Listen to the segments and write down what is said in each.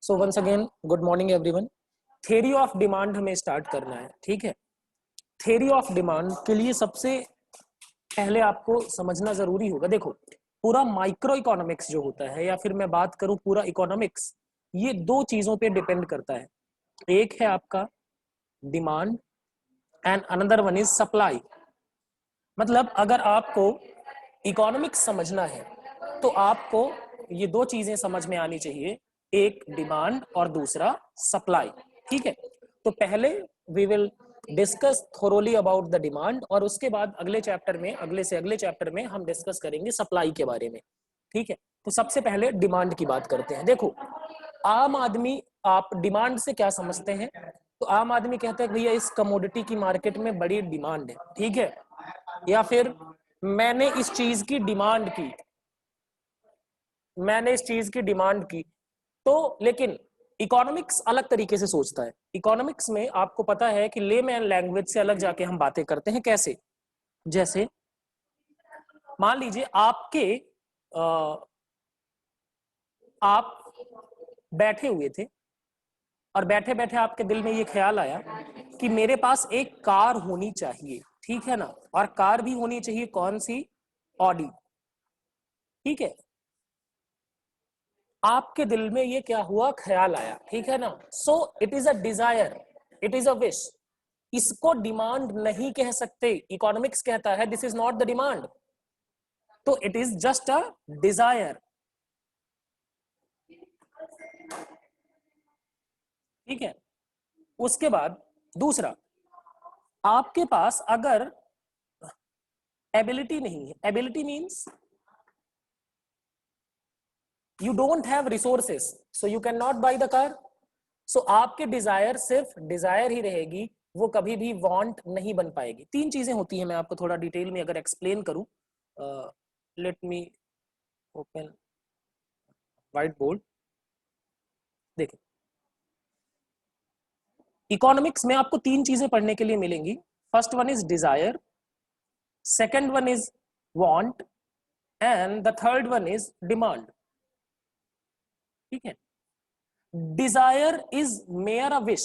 So once again good morning everyone. Theory of demand हमें start करना है, ठीक है। थ्योरी ऑफ डिमांड के लिए सबसे पहले आपको समझना जरूरी होगा, देखो पूरा माइक्रो इकोनॉमिक्स जो होता है या फिर मैं बात करूं पूरा इकोनॉमिक्स, ये दो चीजों पे डिपेंड करता है। एक है आपका demand and another one is supply. मतलब अगर आपको इकोनॉमिक्स समझना है तो आपको ये दो चीजें समझ में आनी चाहिए, एक डिमांड और दूसरा सप्लाई, ठीक है। तो पहले we will discuss thoroughly about the demand और उसके बाद अगले चैप्टर में, अगले से अगले चैप्टर में हम डिस्कस करेंगे सप्लाई के बारे में, ठीक है। तो सबसे पहले डिमांड की बात करते हैं। देखो आम आदमी, आप डिमांड से क्या समझते हैं? तो आम आदमी कहता है भैया इस कमोडिटी की मार्केट में बड़ी डिमांड है, ठीक है, या फिर मैंने इस चीज की डिमांड की, मैंने इस चीज की डिमांड की। तो लेकिन इकोनॉमिक्स अलग तरीके से सोचता है। इकोनॉमिक्स में आपको पता है कि लेमैन लैंग्वेज से अलग जाके हम बातें करते हैं। कैसे? जैसे मान लीजिए आप बैठे हुए थे और बैठे बैठे आपके दिल में ये ख्याल आया कि मेरे पास एक कार होनी चाहिए, ठीक है ना, और कार भी होनी चाहिए कौन सी? ऑडी, ठीक है। आपके दिल में ये क्या हुआ? ख्याल आया, ठीक है ना। So it is a desire, it is a wish. इसको डिमांड नहीं कह सकते। इकोनॉमिक्स कहता है this is not the demand, तो it is just a desire, ठीक है। उसके बाद दूसरा, आपके पास अगर एबिलिटी नहीं है, ability means you don't have resources so you can not buy the car. So आपके डिजायर सिर्फ डिजायर ही रहेगी, वो कभी भी वांट नहीं बन पाएगी। तीन चीजें होती हैं, मैं आपको थोड़ा डिटेल में अगर एक्सप्लेन करूं। Let me open white board. देखिए इकोनॉमिक्स में आपको तीन चीजें पढ़ने के लिए मिलेंगी। First one is desire, second one is want and the third one is demand, ठीक है। Desire is mayor a wish.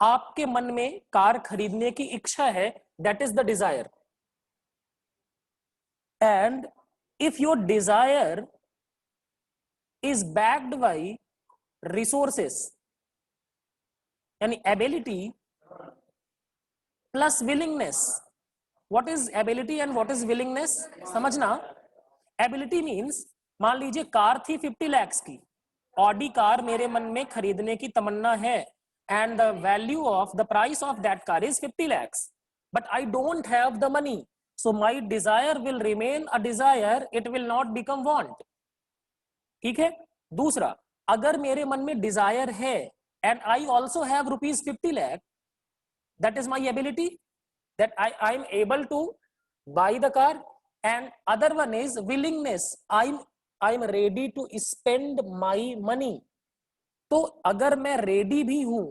आपके मन में कार खरीदने की इच्छा है, that is the desire. And if your desire is backed by resources यानी ability plus willingness. What is ability and what is willingness? समझना। एबिलिटी मींस मान लीजिए कार थी 50 lakhs की, ऑडी कार मेरे मन में खरीदने की तमन्ना है and the value of the price of that car is 50 lakhs, but I don't have the money, so my desire will remain a desire, it will not become want, ठीक है। दूसरा, अगर मेरे मन में डिजायर है and I also have rupees 50 lakh, that is my ability, that I am able two by the car. And other one is willingness, I am ready to spend my money. तो अगर मैं ready भी हूं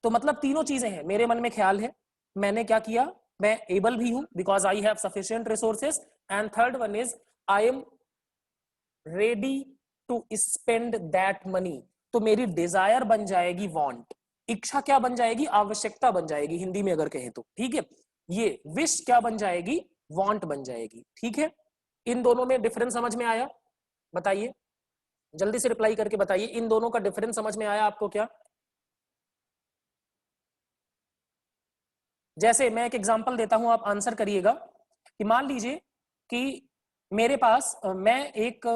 तो मतलब तीनों चीजें हैं, मेरे मन में ख्याल है, मैंने क्या किया, मैं एबल भी हूं because I have sufficient resources, and third one is I am ready to spend that money. तो मेरी डिजायर बन जाएगी वांट, इच्छा क्या बन जाएगी? आवश्यकता बन जाएगी हिंदी में अगर कहें तो, ठीक है। ये विश क्या बन जाएगी? वांट बन जाएगी, ठीक है। इन दोनों में डिफरेंस समझ में आया? बताइए, जल्दी से रिप्लाई करके बताइए, इन दोनों का डिफरेंस समझ में आया आपको क्या? जैसे मैं एक एग्जांपल देता हूं, आप आंसर करिएगा कि मान लीजिए कि मेरे पास मैं एक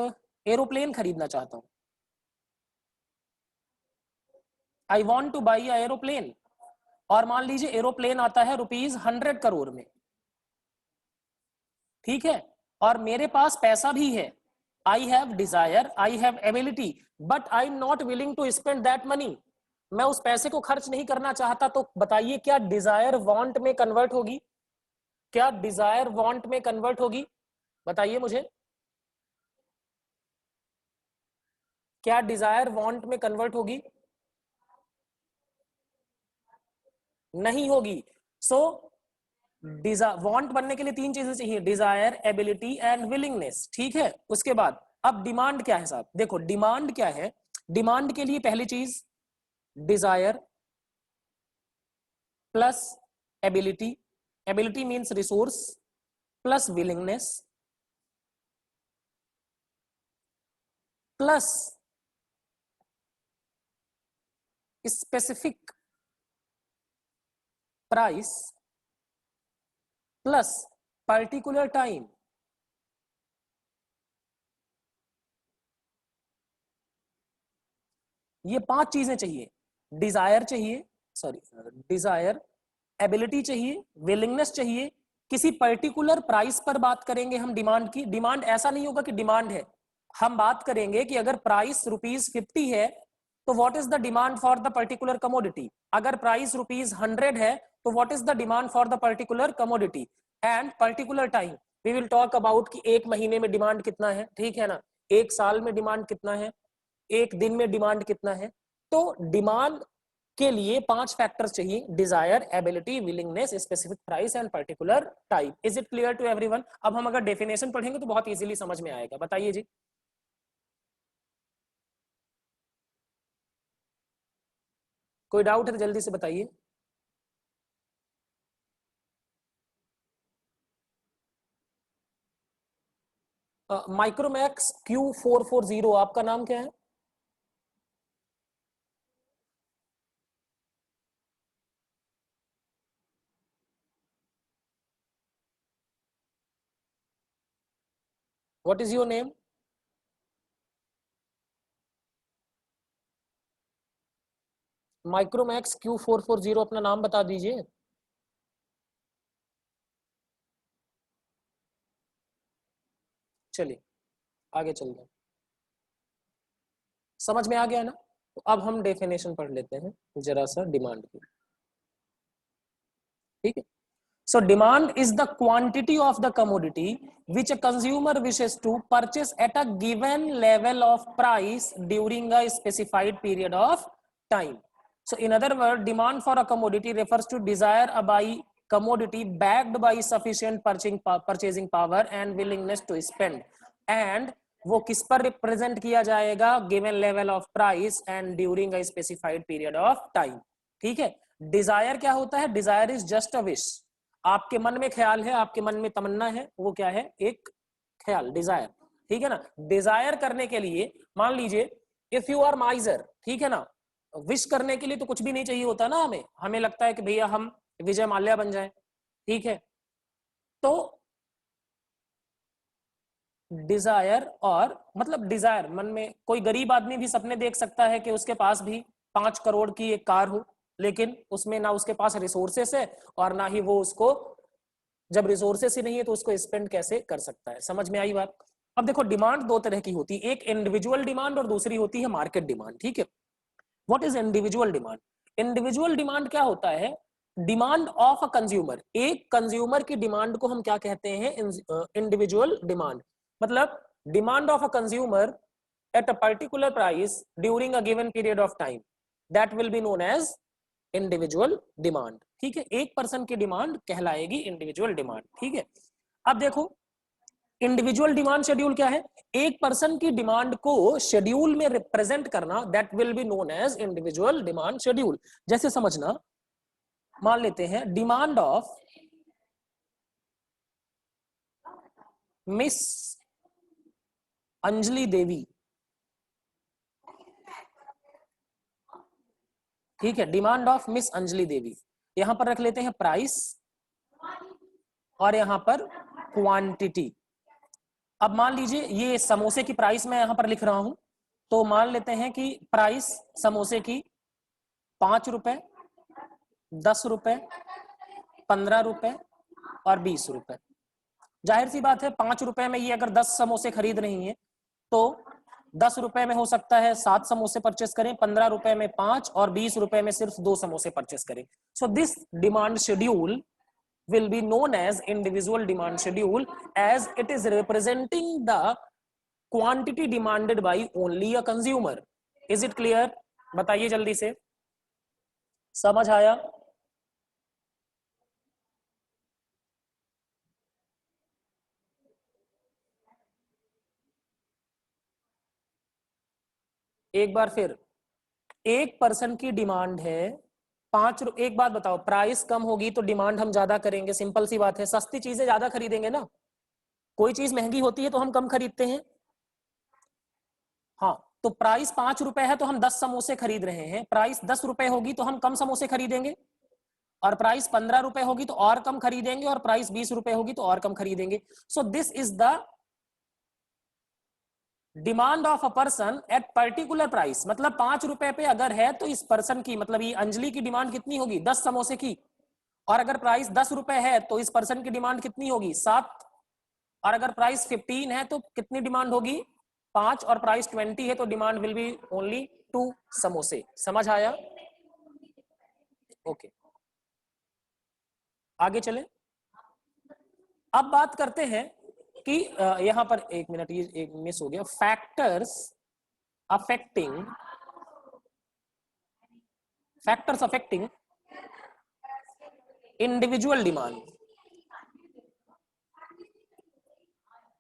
एरोप्लेन खरीदना चाहता हूं, I want two by a aeroplane, और मान लीजिए एरोप्लेन आता है ₹100 करोड़ में, ठीक है, और मेरे पास पैसा भी है, I have desire, I have ability, but I am not willing to spend that money. मैं उस पैसे को खर्च नहीं करना चाहता, तो बताइए क्या डिजायर वांट में कन्वर्ट होगी? क्या डिजायर वांट में कन्वर्ट होगी? बताइए मुझे, क्या डिजायर वांट में कन्वर्ट होगी? नहीं होगी। सो वांट बनने के लिए तीन चीजें चाहिए, डिजायर, एबिलिटी एंड विलिंगनेस, ठीक है। उसके बाद अब डिमांड क्या है साहब? देखो डिमांड क्या है, डिमांड के लिए पहली चीज desire plus ability, ability means resource plus willingness plus specific price plus particular time. ये 5 चीजें चाहिए, डिजायर चाहिए, सॉरी डिजायर, एबिलिटी चाहिए, विलिंगनेस चाहिए, किसी पर्टिकुलर प्राइस पर बात करेंगे हम डिमांड की। डिमांड ऐसा नहीं होगा कि डिमांड है, हम बात करेंगे कि अगर प्राइस ₹50 है तो what is the demand for the particular commodity. अगर प्राइस ₹100 है तो what is the demand for the particular commodity. And particular time, we will talk about कि एक महीने में डिमांड कितना है, ठीक है ना, एक साल में डिमांड कितना है, एक दिन में डिमांड कितना है। तो डिमांड के लिए 5 फैक्टर्स चाहिए, desire, ability, willingness, specific price and particular type. Is it clear to everyone? अब हम अगर डेफिनेशन पढ़ेंगे तो बहुत इजीली समझ में आएगा, बताइए जी। कोई डाउट है तो जल्दी से बताइए। माइक्रोमैक्स Q440, आपका नाम क्या है? What is your name? Micromax Q440, अपना नाम बता दीजिए। चलिए आगे चलते हैं, समझ में आ गया ना? तो अब हम डेफिनेशन पढ़ लेते हैं जरा सा डिमांड की, ठीक है। So demand is the quantity of the commodity which a consumer wishes to purchase at a given level of price during a specified period of time. So in other words, demand for a commodity refers to desire a buy commodity backed by sufficient purchasing power and willingness to spend. And वो किस पर represent किया जाएगा? Given level of price and during a specified period of time, ठीक है। Dzire क्या होता है? Desire is just a wish, आपके मन में ख्याल है, आपके मन में तमन्ना है, वो क्या है? एक ख्याल, डिजायर, ठीक है ना। डिजायर करने के लिए मान लीजिए इफ यू आर माइजर, ठीक है ना, विश करने के लिए तो कुछ भी नहीं चाहिए होता ना, हमें हमें लगता है कि भैया हम विजय माल्या बन जाए, ठीक है। तो डिजायर, और मतलब डिजायर मन में, कोई गरीब आदमी भी सपने देख सकता है कि उसके पास भी 5 करोड़ की एक कार हो, लेकिन उसमें ना उसके पास रिसोर्सेस है और ना ही वो उसको, जब रिसोर्सेस ही नहीं है तो उसको स्पेंड कैसे कर सकता है। समझ में आई बात? अब देखो डिमांड दो तरह की होती है, एक इंडिविजुअल डिमांड और दूसरी होती है मार्केट डिमांड, ठीक है। What is individual demand? Individual demand क्या होता है? डिमांड ऑफ अ कंज्यूमर, एक कंज्यूमर की डिमांड को हम क्या कहते हैं? Individual demand. मतलब demand of a consumer at a particular price during a given period of time, that will be known as individual demand, ठीक है। एक पर्सन की डिमांड कहलाएगी इंडिविजुअल डिमांड, ठीक है। अब देखो इंडिविजुअल डिमांड शेड्यूल क्या है? एक पर्सन की डिमांड को शेड्यूल में रिप्रेजेंट करना, that will be known as individual demand schedule. जैसे समझना, मान लेते हैं demand of miss Anjali Devi, ठीक है, demand of miss Anjali Devi. यहां पर रख लेते हैं प्राइस और यहां पर क्वांटिटी। अब मान लीजिए ये समोसे की प्राइस मैं यहां पर लिख रहा हूं, तो मान लेते हैं कि प्राइस समोसे की 5 रुपए, 10 रुपए, 15 रुपए और 20 रुपए। जाहिर सी बात है 5 रुपए में ये अगर 10 समोसे खरीद रही हैं तो 10 रुपए में हो सकता है 7 समोसे परचेस करें, 15 रुपए में 5 और 20 रुपए में सिर्फ 2 समोसे परचेस करें। So this demand schedule will be known as individual demand schedule as it is representing the quantity demanded by only a consumer. Is it clear? बताइए जल्दी से, समझ आया? एक बार फिर, 1% की डिमांड है, 5 एक बात बताओ, प्राइस कम होगी तो डिमांड हम ज्यादा करेंगे, सिंपल सी बात है, सस्ती चीजें ज्यादा खरीदेंगे ना, कोई चीज महंगी होती है तो हम कम खरीदते हैं। हाँ, तो प्राइस 5 रुपए है तो हम 10 समोसे खरीद रहे हैं, प्राइस 10 रुपए होगी तो हम कम समोसे खरीदेंगे, और प्राइस 15 रुपए होगी तो और कम खरीदेंगे, और प्राइस 20 रुपए होगी तो और कम खरीदेंगे। So this is the demand of a person at particular price. मतलब 5 रुपए पे अगर है तो इस पर्सन की, मतलब ये अंजलि की डिमांड कितनी होगी, 10 समोसे की, और अगर प्राइस 10 रुपए है तो इस पर्सन की डिमांड कितनी होगी, 7, और अगर प्राइस 15 है तो कितनी डिमांड होगी, 5, और प्राइस 20 है तो डिमांड विल बी ओनली 2 समोसे। समझ आया? ओके, आगे चले। अब बात करते हैं कि यहां पर एक मिनट, ये एक मिस हो गया, फैक्टर्स अफेक्टिंग इंडिविजुअल डिमांड।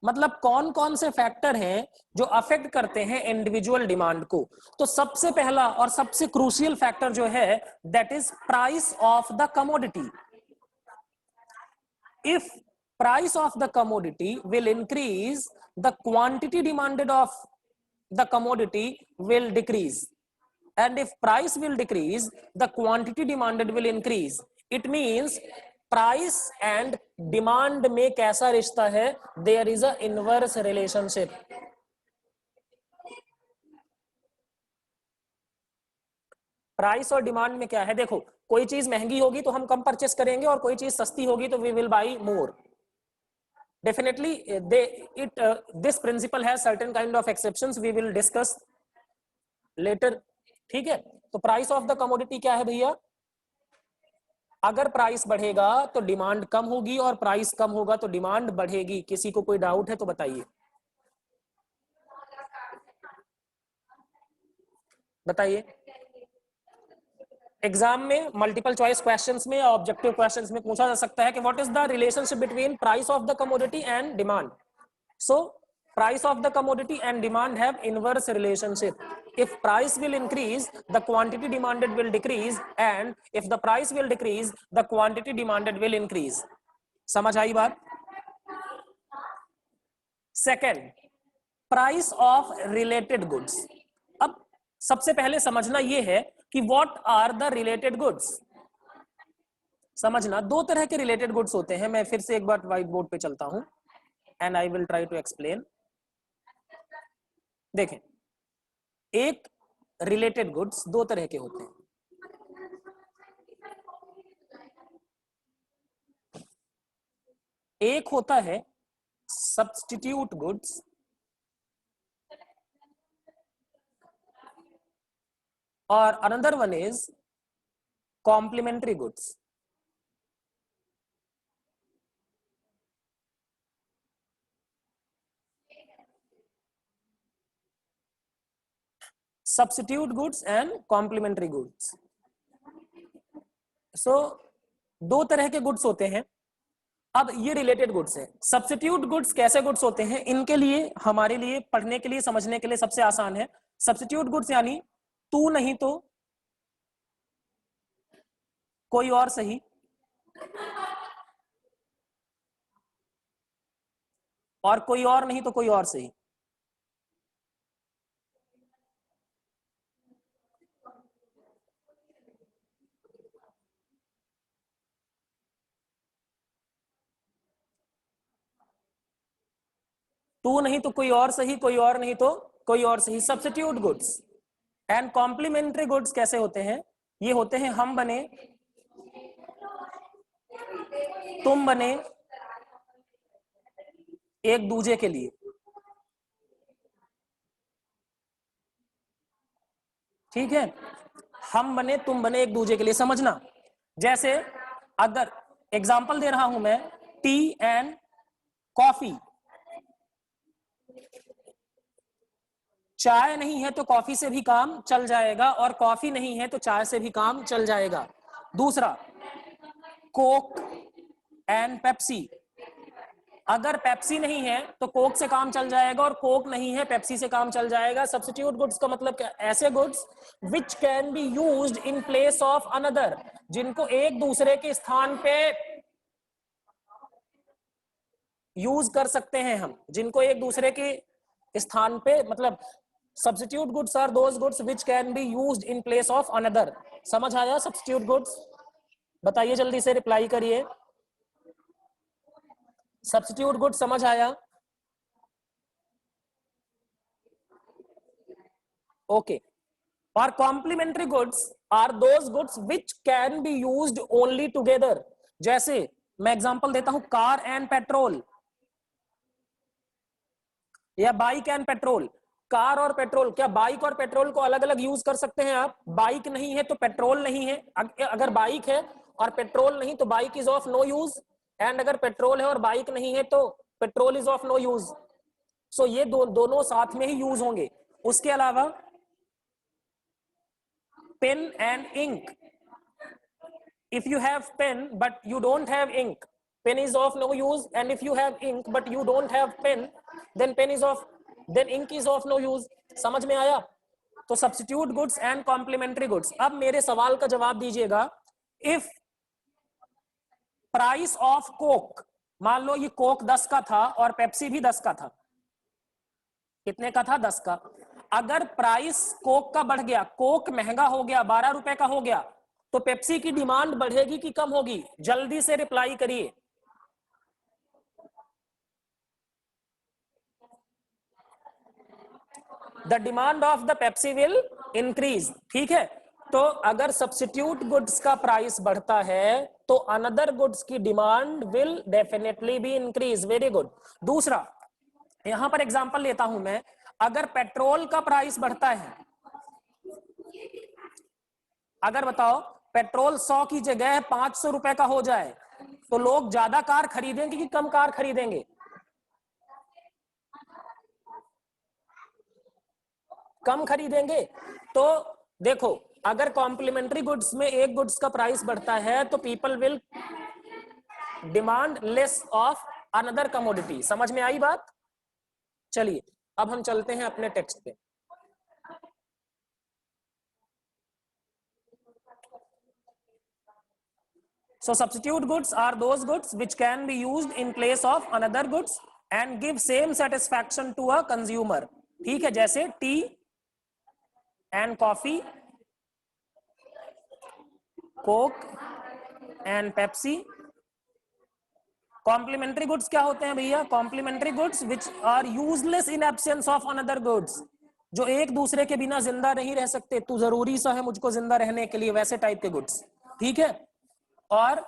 मतलब कौन कौन से फैक्टर हैं जो अफेक्ट करते हैं इंडिविजुअल डिमांड को। तो सबसे पहला और सबसे क्रूशियल फैक्टर जो है, that is price of the commodity. If price of the commodity will increase, the quantity demanded of the commodity will decrease, and if price will decrease, the quantity demanded will increase. It means price and demand में कैसा रिश्ता है, there is a inverse relationship. Price और demand में क्या है, देखो, कोई चीज महंगी होगी तो हम कम परचेस करेंगे, और कोई चीज सस्ती होगी तो we will buy more. Definitely this principle has certain kind of exceptions, we will discuss later। ठीक है, तो प्राइस ऑफ द कमोडिटी क्या है भैया, अगर प्राइस बढ़ेगा तो डिमांड कम होगी, और प्राइस कम होगा तो डिमांड बढ़ेगी। किसी को कोई डाउट है तो बताइए, बताइए। एग्जाम में मल्टीपल चॉइस क्वेश्चंस में, ऑब्जेक्टिव क्वेश्चंस में पूछा जा सकता है कि what is the relationship between price of the commodity and demand. So price of the commodity and demand have inverse relationship. If price will increase, the quantity demanded will decrease, and if the price will decrease, the quantity demanded will increase. समझ आई बात? Second, price of related goods. अब सबसे पहले समझना यह है कि what are the related goods. समझना, दो तरह के रिलेटेड गुड्स होते हैं। मैं फिर से एक बार व्हाइट बोर्ड पे चलता हूं and I will try to explain. देखें, एक रिलेटेड गुड्स दो तरह के होते हैं। एक होता है सब्स्टिट्यूट गुड्स, और another one is complementary goods. Substitute goods and complementary goods. So दो तरह के गुड्स होते हैं। अब ये रिलेटेड गुड्स हैं। सब्स्टिट्यूट गुड्स कैसे गुड्स होते हैं, इनके लिए हमारे लिए पढ़ने के लिए, समझने के लिए सबसे आसान है। सब्स्टिट्यूट गुड्स यानी तू नहीं तो कोई और सही, और कोई और नहीं तो कोई और सही। तू नहीं तो कोई और सही, कोई और नहीं तो कोई और सही, substitute goods. And complementary goods कैसे होते हैं, ये होते हैं हम बने, तुम बने एक दूजे के लिए। ठीक है, हम बने तुम बने एक दूजे के लिए। समझना, जैसे अगर एग्जांपल दे रहा हूं मैं, टी एंड कॉफी। चाय नहीं है तो कॉफी से भी काम चल जाएगा, और कॉफी नहीं है तो चाय से भी काम चल जाएगा। दूसरा, कोक एंड पेप्सी। अगर पेप्सी नहीं है तो कोक से काम चल जाएगा, और कोक नहीं है पेप्सी से काम चल जाएगा। सब्स्टिट्यूट गुड्स का मतलब क्या? ऐसे goods which can be used in place of another, जिनको एक दूसरे के स्थान पे यूज कर सकते हैं हम, जिनको एक दूसरे के स्थान पे, मतलब substitute goods are those goods which can be used in place of another. समझ आया सब्स्टिट्यूट गुड्स? बताइए जल्दी से, रिप्लाई करिए। सब्स्टिट्यूट गुड्स समझ आया? ओके। और complementary goods are those goods which can be used only together. जैसे मैं एग्जांपल देता हूं, कार एंड पेट्रोल, या बाइक एंड पेट्रोल। कार और पेट्रोल, क्या बाइक और पेट्रोल को अलग अलग यूज कर सकते हैं आप? बाइक नहीं है तो पेट्रोल नहीं है। अगर बाइक है और पेट्रोल नहीं तो bike is of no use, and अगर पेट्रोल है और बाइक नहीं है तो petrol is of no use. So ये दोनों साथ में ही यूज होंगे। उसके अलावा pen and ink, if you have pen but you don't have ink, pen is of no use, and if you have ink but you don't have pen, then ink is of no use। समझ में आया? तो substitute goods and complementary goods. अब मेरे सवाल का जवाब दीजिएगा। इफ प्राइस ऑफ कोक, मान लो ये कोक 10 का था और पेप्सी भी 10 का था। कितने का था? 10 का। अगर प्राइस कोक का बढ़ गया, कोक महंगा हो गया, 12 रुपए का हो गया, तो पेप्सी की डिमांड बढ़ेगी कि कम होगी? जल्दी से रिप्लाई करिए। The demand of the Pepsi will increase. ठीक है, तो अगर सब्स्टिट्यूट गुड्स का प्राइस बढ़ता है तो अनदर गुड्स की demand will definitely be increase. Very good. दूसरा, यहां पर एग्जांपल लेता हूं मैं। अगर पेट्रोल का प्राइस बढ़ता है, अगर बताओ पेट्रोल 100 की जगह 500 रुपए का हो जाए, तो लोग ज्यादा कार खरीदेंगे कि कम कार खरीदेंगे? कम खरीदेंगे। तो देखो, अगर कॉम्प्लीमेंट्री गुड्स में एक गुड्स का प्राइस बढ़ता है तो people will demand less of another commodity. समझ में आई बात? चलिए अब हम चलते हैं अपने टेक्स्ट पे। So substitute goods are those goods which can be used in place of another goods and give same satisfaction to a consumer। ठीक है, जैसे tea and coffee, Coke and Pepsi. Complementary goods क्या होते हैं भैया? Complementary goods which are useless in absence of another goods, जो एक दूसरे के बिना जिंदा नहीं रह सकते। तू जरूरी सा है मुझको जिंदा रहने के लिए, वैसे टाइप के गुड्स। ठीक है, और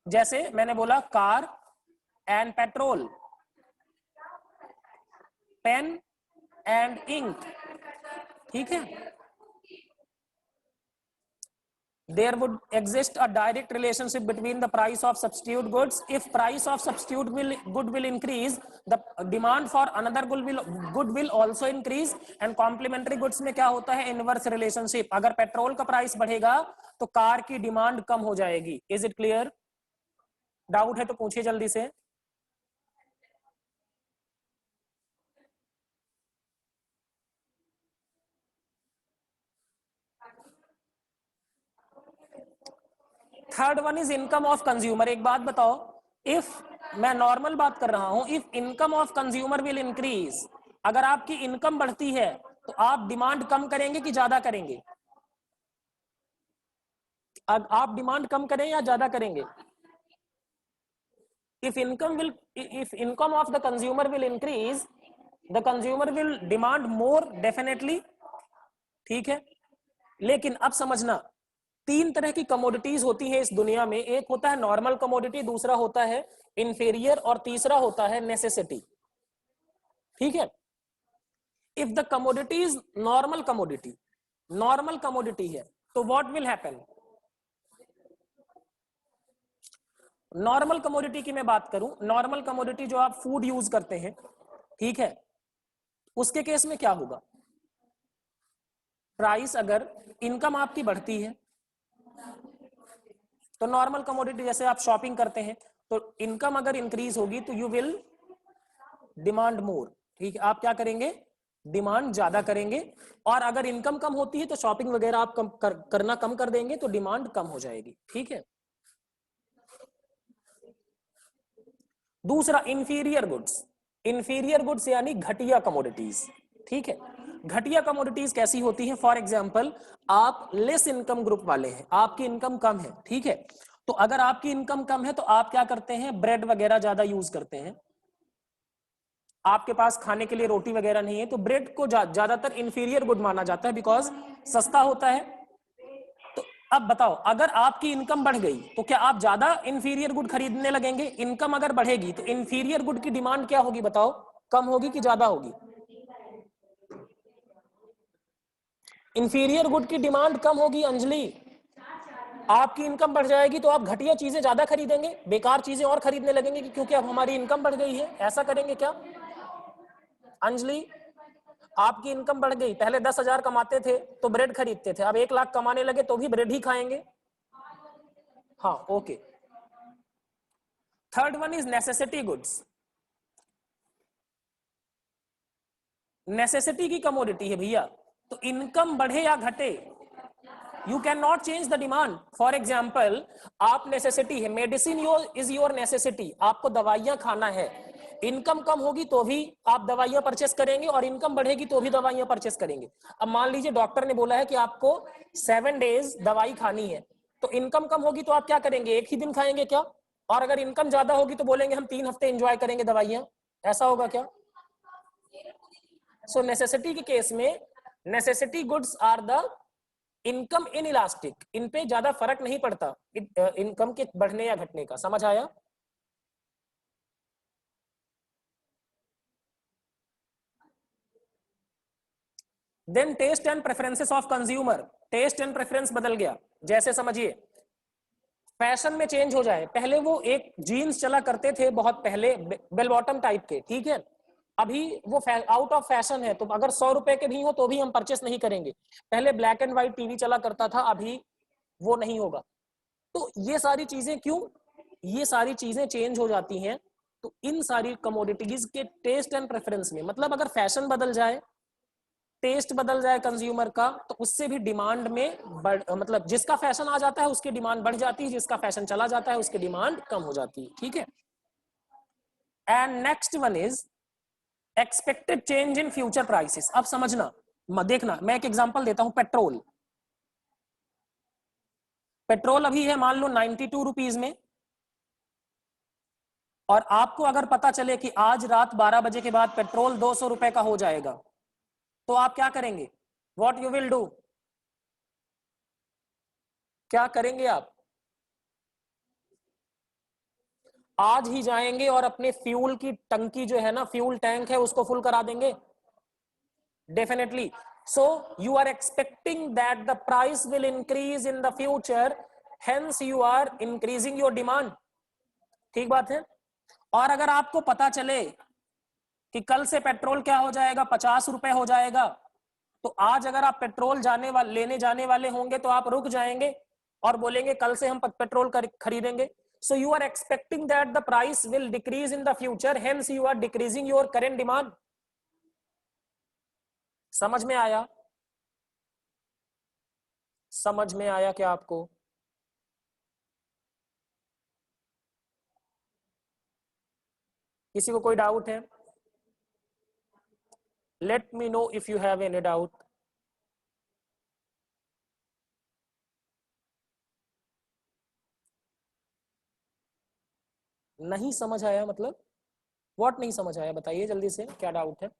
जैसे मैंने बोला car and petrol, pen and ink. ठीक है, there would exist a direct relationship between the price of substitute goods। if price of substitute good will increase, the demand for another good will also increase। and complementary goods में क्या होता है? inverse relationship। अगर petrol का price बढ़ेगा तो car की demand कम हो जाएगी। Is it clear? डाउट है तो पूछिए जल्दी से। Third one is income of consumer. एक बात बताओ, इफ मैं नॉर्मल बात कर रहा हूं, if income of consumer will increase, अगर आपकी इनकम बढ़ती है तो आप डिमांड कम करेंगे कि ज्यादा करेंगे? आप डिमांड कम करें या ज्यादा करेंगे? if income of the consumer will increase, the consumer will demand more definitely। ठीक है, लेकिन अब समझना, तीन तरह की कमोडिटीज होती है इस दुनिया में। एक होता है नॉर्मल कमोडिटी, दूसरा होता है इंफीरियर, और तीसरा होता है नेसेसिटी। ठीक है, if the commodity is normal commodity है, तो what will happen? Normal commodity की मैं बात करूं, नॉर्मल कमोडिटी जो आप फूड यूज करते हैं, ठीक है, उसके केस में क्या होगा? प्राइस, अगर इनकम आपकी बढ़ती है तो नॉर्मल कमोडिटी, जैसे आप शॉपिंग करते हैं, तो इनकम अगर इंक्रीज होगी तो यू विल डिमांड मोर, ठीक है, आप क्या करेंगे, डिमांड ज्यादा करेंगे। और अगर इनकम कम होती है तो शॉपिंग वगैरह आप करना कम कर देंगे, तो डिमांड कम हो जाएगी, ठीक है। दूसरा इंफीरियर गुड्स, इंफीरियर गुड्स यानी घटिया कमोडिटीज, ठीक है। घटिया कमोडिटीज कैसी होती है, फॉर एग्जाम्पल आप लेस इनकम ग्रुप वाले हैं, आपकी इनकम कम है, ठीक है, तो अगर आपकी इनकम कम है तो आप क्या करते हैं, ब्रेड वगैरह ज्यादा यूज करते हैं, आपके पास खाने के लिए रोटी वगैरह नहीं है, तो ब्रेड को ज्यादातर इंफीरियर गुड माना जाता है, बिकॉज सस्ता होता है। तो अब बताओ, अगर आपकी इनकम बढ़ गई तो क्या आप ज्यादा इंफीरियर गुड खरीदने लगेंगे? इनकम अगर बढ़ेगी तो इंफीरियर गुड की डिमांड क्या होगी बताओ, कम होगी कि ज्यादा होगी? इंफीरियर गुड की डिमांड कम होगी अंजलि। आपकी इनकम बढ़ जाएगी तो आप घटिया चीजें ज्यादा खरीदेंगे, बेकार चीजें और खरीदने लगेंगे, क्योंकि अब हमारी इनकम बढ़ गई है, ऐसा करेंगे क्या अंजलि? आपकी इनकम बढ़ गई, पहले 10,000 कमाते थे तो ब्रेड खरीदते थे, अब 1 लाख कमाने लगे तो भी ब्रेड ही खाएंगे। हाँ, okay. Third one is necessity goods. Necessity की कमोडिटी है भैया, तो इनकम बढ़े या घटे, you can not change the demand. For example आप नेसेसिटी है, मेडिसिन इज योर नेसेसिटी, आपको दवाइयां खाना है, इनकम कम होगी तो भी आप दवाइयां परचेस करेंगे और इनकम बढ़ेगी तो भी दवाइयां परचेस करेंगे। अब मान लीजिए डॉक्टर ने बोला है कि आपको 7 डेज दवाई खानी है, तो इनकम कम होगी तो आप क्या करेंगे, एक ही दिन खाएंगे क्या? और अगर इनकम ज्यादा होगी तो बोलेंगे हम 3 हफ्ते एंजॉय करेंगे दवाइयां, ऐसा होगा क्या? सो नेसेसिटी के केस में necessity goods are the income in elastic, इन पे ज्यादा फर्क नहीं पड़ता इनकम के बढ़ने या घटने का, समझ आया? Then taste and preferences of consumer, taste and preference बदल गया। जैसे समझिए फैशन में चेंज हो जाए, पहले वो एक जीन्स चला करते थे बहुत पहले, बेल बॉटम टाइप के, ठीक है, अभी वो आउट ऑफ फैशन है, तो अगर 100 रुपए के भी हो तो भी हम परचेस नहीं करेंगे। पहले ब्लैक एंड व्हाइट टीवी चला करता था, अभी वो नहीं होगा। तो ये सारी चीजें क्यों, ये सारी चीजें चेंज हो जाती हैं। तो इन सारी कमोडिटीज के टेस्ट एंड प्रेफरेंस में, मतलब अगर फैशन बदल जाए, टेस्ट बदल जाए कंज्यूमर का, तो उससे भी डिमांड में मतलब जिसका फैशन आ जाता है उसकी डिमांड बढ़ जाती है, जिसका फैशन चला जाता है उसकी डिमांड कम हो जाती है, ठीक है। And next one is expected change in future prices. अब समझना, देखना, मैं एक एग्जांपल देता हूं, पेट्रोल। पेट्रोल अभी है मान लो 92 रुपीज में, और आपको अगर पता चले कि आज रात 12 बजे के बाद पेट्रोल 200 रुपए का हो जाएगा, तो आप क्या करेंगे, वॉट यू विल डू, क्या करेंगे आप? आज ही जाएंगे और अपने फ्यूल की टंकी जो है ना, फ्यूल टैंक है, उसको फुल करा देंगे, definitely. So you are expecting that the price will increase in the future, hence you are increasing your demand, ठीक बात है। और अगर आपको पता चले कि कल से पेट्रोल क्या हो जाएगा, 50 रुपए हो जाएगा, तो आज अगर आप पेट्रोल लेने जाने वाले होंगे तो आप रुक जाएंगे और बोलेंगे कल से हम पेट्रोल खरीदेंगे। So you are expecting that the price will decrease in the future, hence you are decreasing your current demand. समझ में आया? समझ में आया क्या आपको? किसी को कोई डाउट है? Let me know if you have any doubt. नहीं समझ आया मतलब? व्हाट नहीं समझ आया, बताइए जल्दी से, क्या डाउट है?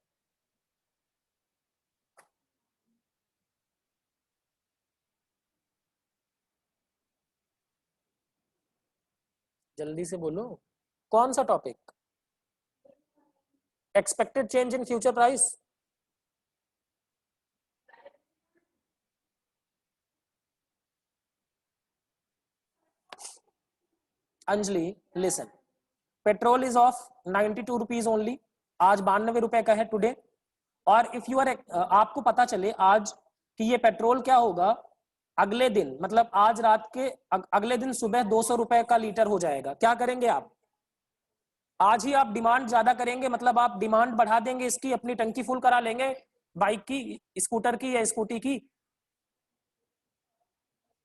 जल्दी से बोलो, कौन सा topic? Expected change in future price. Anjali listen, petrol is of 92 rupees only, आज 92 रुपए का है टुडे। और इफ यू आर आपको पता चले आज कि ये पेट्रोल क्या होगा, अगले दिन, मतलब आज रात के अगले दिन सुबह 200 रुपए का लीटर हो जाएगा, क्या करेंगे आप? आज ही आप डिमांड ज्यादा करेंगे, मतलब आप डिमांड बढ़ा देंगे इसकी, अपनी टंकी फुल करा लेंगे बाइक की, स्कूटर की या स्कूटी की.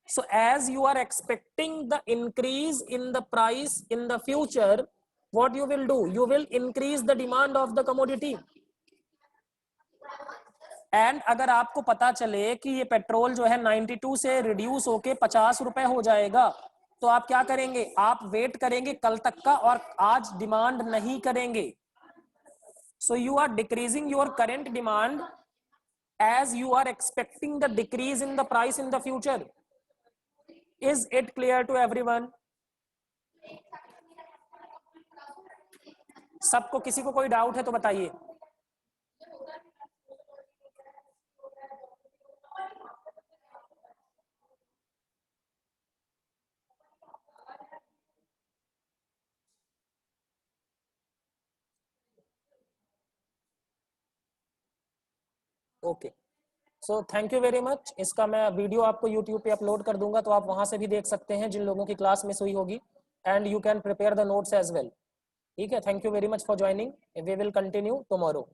So as you are expecting the increase in the price in the future, what you will do? You will increase the demand of the commodity. And अगर आपको पता चले कि ये पेट्रोल जो है 92 से रिड्यूस होके 50 रुपए हो जाएगा, तो आप क्या करेंगे? आप वेट करेंगे कल तक का और आज डिमांड नहीं करेंगे. So you are decreasing your current demand as you are expecting the decrease in the price in the future. Is it clear to everyone? सबको, किसी को कोई डाउट है तो बताइए. Okay, so thank you very much. इसका मैं video आपको यूट्यूब पे अपलोड कर दूंगा, तो आप वहां से भी देख सकते हैं जिन लोगों की क्लास मिस हुई होगी. And you can prepare the notes as well. ठीक है, thank you very much for joining. We will continue tomorrow.